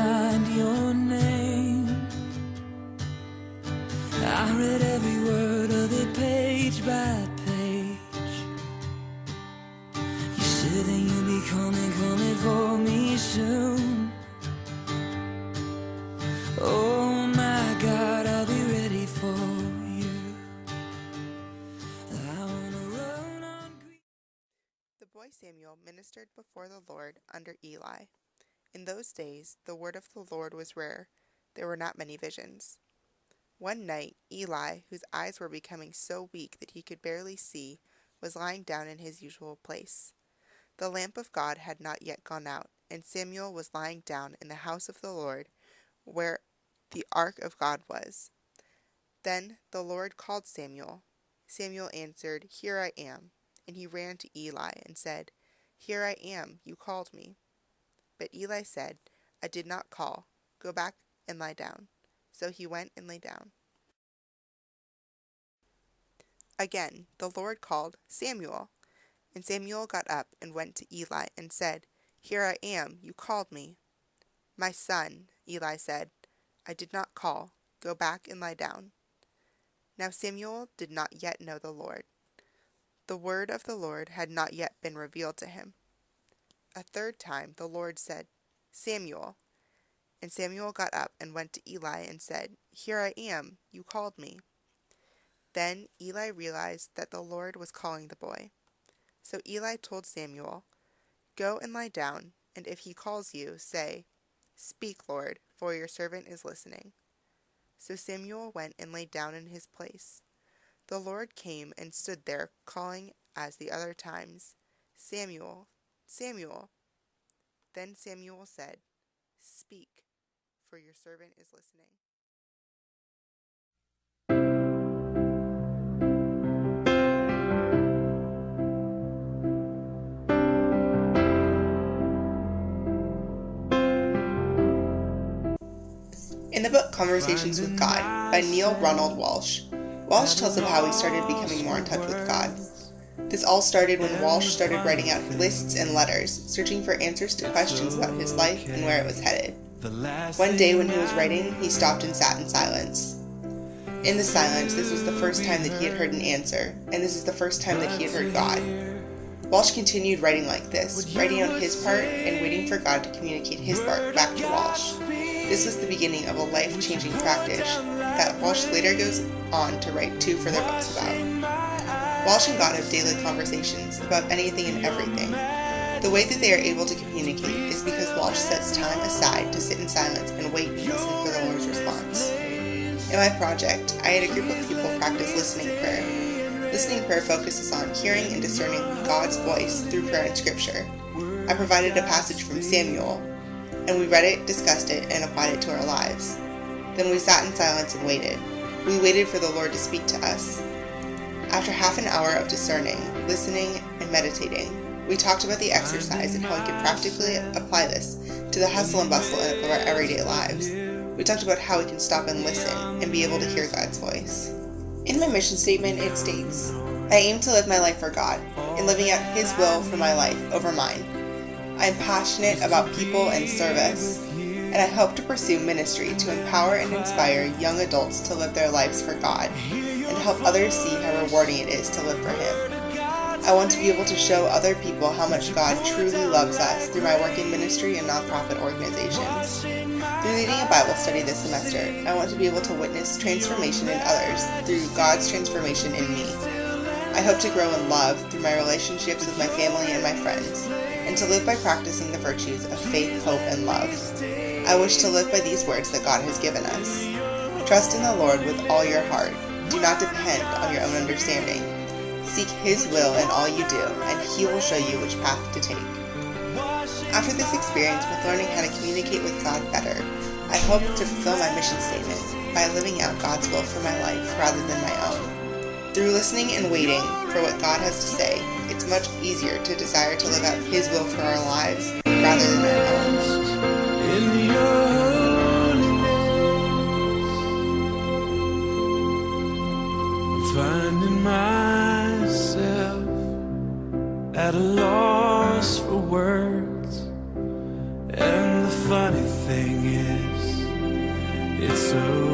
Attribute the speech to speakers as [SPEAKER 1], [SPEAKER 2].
[SPEAKER 1] signed your name. I read every word of it page by page. You said that you'd be coming for me soon. Oh my God, I'll be ready for you. I wanna run on green.
[SPEAKER 2] The boy Samuel ministered before the Lord under Eli. In those days, the word of the Lord was rare. There were not many visions. One night, Eli, whose eyes were becoming so weak that he could barely see, was lying down in his usual place. The lamp of God had not yet gone out, and Samuel was lying down in the house of the Lord, where the ark of God was. Then the Lord called Samuel. Samuel answered, "Here I am." And he ran to Eli and said, "Here I am, you called me." But Eli said, "I did not call. Go back and lie down." So he went and lay down. Again, the Lord called, "Samuel." And Samuel got up and went to Eli and said, "Here I am, you called me." "My son," Eli said, "I did not call. Go back and lie down." Now Samuel did not yet know the Lord. The word of the Lord had not yet been revealed to him. A third time the Lord said, "Samuel." And Samuel got up and went to Eli and said, "Here I am, you called me." Then Eli realized that the Lord was calling the boy. So Eli told Samuel, "Go and lie down, and if he calls you, say, 'Speak, Lord, for your servant is listening.'" So Samuel went and lay down in his place. The Lord came and stood there, calling as the other times, "Samuel, Samuel." Then Samuel said, "Speak, for your servant is listening." In the book Conversations with God by Neale, Ronald, Walsch, Walsch tells of how he started becoming more in touch with God. This all started when Walsch started writing out lists and letters, searching for answers to questions about his life and where it was headed. One day when he was writing, he stopped and sat in silence. In the silence, this was the first time that he had heard an answer, and this is the first time that he had heard God. Walsch continued writing like this, writing out his part and waiting for God to communicate his part back to Walsch. This was the beginning of a life-changing practice that Walsch later goes on to write 2 further books about. Walsch and God have daily conversations about anything and everything. The way that they are able to communicate is because Walsch sets time aside to sit in silence and wait and listen for the Lord's response. In my project, I had a group of people practice listening prayer. Listening prayer focuses on hearing and discerning God's voice through prayer and scripture. I provided a passage from Samuel, and we read it, discussed it, and applied it to our lives. Then we sat in silence and waited. We waited for the Lord to speak to us. After half an hour of discerning, listening, and meditating, we talked about the exercise and how we could practically apply this to the hustle and bustle of our everyday lives. We talked about how we can stop and listen and be able to hear God's voice. In my mission statement, it states, "I aim to live my life for God, in living out His will for my life over mine. I am passionate about people and service, and I hope to pursue ministry to empower and inspire young adults to live their lives for God, and help others see how rewarding it is to live for Him. I want to be able to show other people how much God truly loves us through my work in ministry and nonprofit organizations. Through leading a Bible study this semester, I want to be able to witness transformation in others through God's transformation in me. I hope to grow in love through my relationships with my family and my friends, and to live by practicing the virtues of faith, hope, and love. I wish to live by these words that God has given us. Trust in the Lord with all your heart. Do not depend on your own understanding. Seek His will in all you do, and He will show you which path to take." After this experience with learning how to communicate with God better, I hope to fulfill my mission statement by living out God's will for my life rather than my own. Through listening and waiting for what God has to say, it's much easier to desire to live out His will for our lives rather than our own.
[SPEAKER 1] In your holiness, finding myself at a loss for words, and the funny thing thing is, it's so